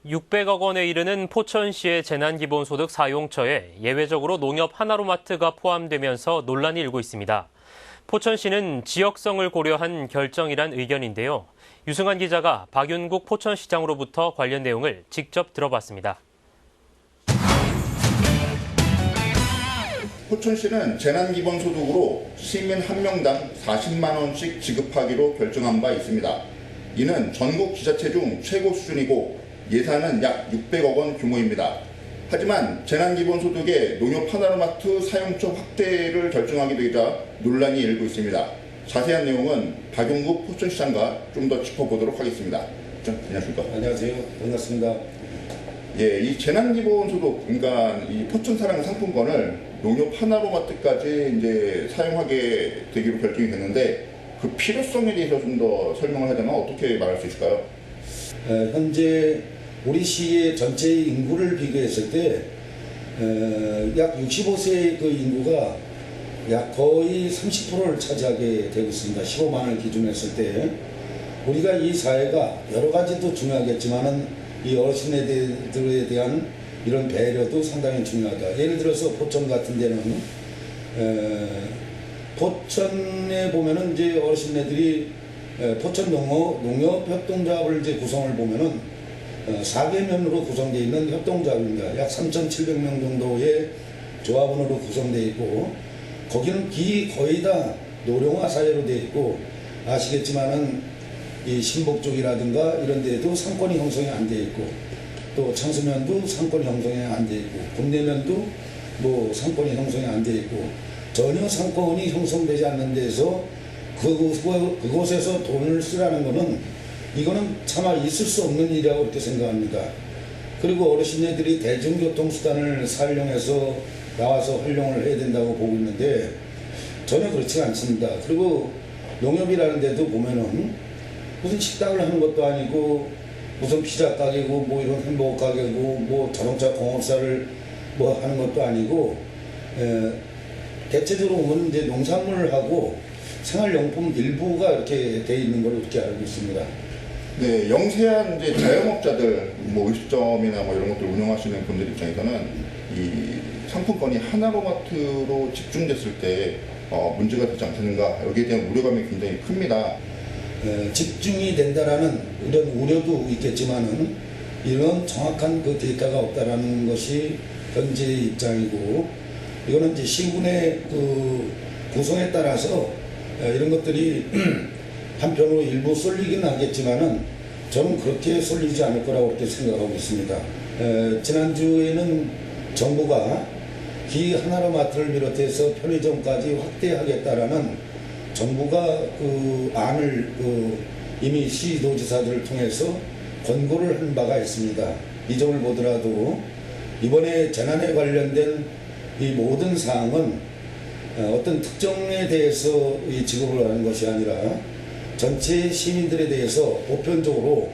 600억 원에 이르는 포천시의 재난기본소득 사용처에 예외적으로 농협 하나로마트가 포함되면서 논란이 일고 있습니다. 포천시는 지역성을 고려한 결정이란 의견인데요. 유승환 기자가 박윤국 포천시장으로부터 관련 내용을 직접 들어봤습니다. 포천시는 재난기본소득으로 시민 한 명당 40만 원씩 지급하기로 결정한 바 있습니다. 이는 전국 지자체 중 최고 수준이고 예산은 약 600억 원 규모입니다. 하지만 재난기본소득의 농협 하나로마트 사용처 확대를 결정하게 되자 논란이 일고 있습니다. 자세한 내용은 박용국 포천시장과 좀 더 짚어보도록 하겠습니다. 안녕하십니까? 안녕하세요. 반갑습니다. 예, 이 재난기본소득, 그러니까 이 포천사랑 상품권을 농협 하나로마트까지 이제 사용하게 되기로 결정이 됐는데 그 필요성에 대해서 좀 더 설명을 하자면 어떻게 말할 수 있을까요? 현재 우리 시의 전체 인구를 비교했을 때 약 65세 그 인구가 약 거의 30%를 차지하게 되고 있습니다. 15만을 기준으로 했을 때 우리가 이 사회가 여러 가지도 중요하겠지만은 이 어르신들에 대한 이런 배려도 상당히 중요하다. 예를 들어서 포천 같은 데는 포천에 보면은 이제 어르신네들이 포천 농협 협동조합을 이제 구성을 보면은 4개면으로 구성되어 있는 협동조합입니다. 약 3,700명 정도의 조합원으로 구성되어 있고 거기는 거의 다 노령화 사회로 되어 있고 아시겠지만은 이 신복 쪽이라든가 이런 데에도 상권이 형성이 안 되어 있고 또 창수면도 상권이 형성이 안 되어 있고 국내면도 뭐 상권이 형성이 안 되어 있고 전혀 상권이 형성되지 않는 데서 그곳에서 돈을 쓰라는 거는 이거는 차마 있을 수 없는 일이라고 이렇게 생각합니다. 그리고 어르신들이 대중교통수단을 사용해서 나와서 활용을 해야 된다고 보고 있는데 전혀 그렇지 않습니다. 그리고 농협이라는 데도 보면은 무슨 식당을 하는 것도 아니고 무슨 피자 가게고 뭐 이런 햄버거 가게고 뭐 자동차 공업사를 뭐 하는 것도 아니고 대체적으로 보면 이제 농산물을 하고 생활용품 일부가 이렇게 돼 있는 걸로 이렇게 알고 있습니다. 네, 영세한 이제 자영업자들, 뭐 음식점이나 뭐 이런 것들 운영하시는 분들 입장에서는 이 상품권이 하나로마트로 집중됐을 때 문제가 되지 않겠는가 여기에 대한 우려감이 굉장히 큽니다. 집중이 된다라는 이런 우려도 있겠지만은 이런 정확한 그 데이터가 없다라는 것이 현재의 입장이고 이거는 이제 시군의 그 구성에 따라서 이런 것들이 한편으로 일부 쏠리긴 하겠지만은 저는 그렇게 쏠리지 않을 거라고 그렇게 생각하고 있습니다. 지난주에는 정부가 기 하나로마트를 비롯해서 편의점까지 확대하겠다라는 정부가 그 안을 이미 시도지사들을 통해서 권고를 한 바가 있습니다. 이 점을 보더라도 이번에 재난에 관련된 이 모든 사항은 어떤 특정에 대해서 이 지급을 하는 것이 아니라 전체 시민들에 대해서 보편적으로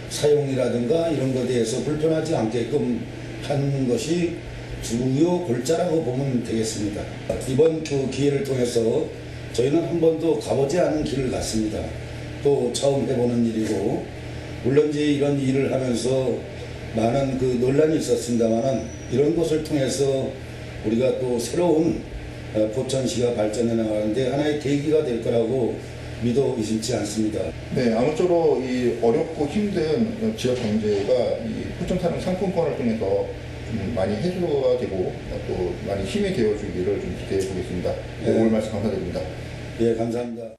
사용이라든가 이런 것에 대해서 불편하지 않게끔 하는 것이 주요 골자라고 보면 되겠습니다. 이번 그 기회를 통해서 저희는 한 번도 가보지 않은 길을 갔습니다. 또 처음 해보는 일이고 물론 이제 이런 일을 하면서 많은 그 논란이 있었습니다만은 이런 것을 통해서 우리가 또 새로운 포천시가 발전해 나가는데 하나의 계기가 될 거라고 믿어 의심치 않습니다. 네, 아무쪼록 이 어렵고 힘든 지역 경제가 이 포천사랑 상품권을 통해서 좀 많이 해소가 되고 또 많이 힘이 되어주기를 좀 기대해 보겠습니다. 네, 오늘 말씀 감사드립니다. 예, 감사합니다.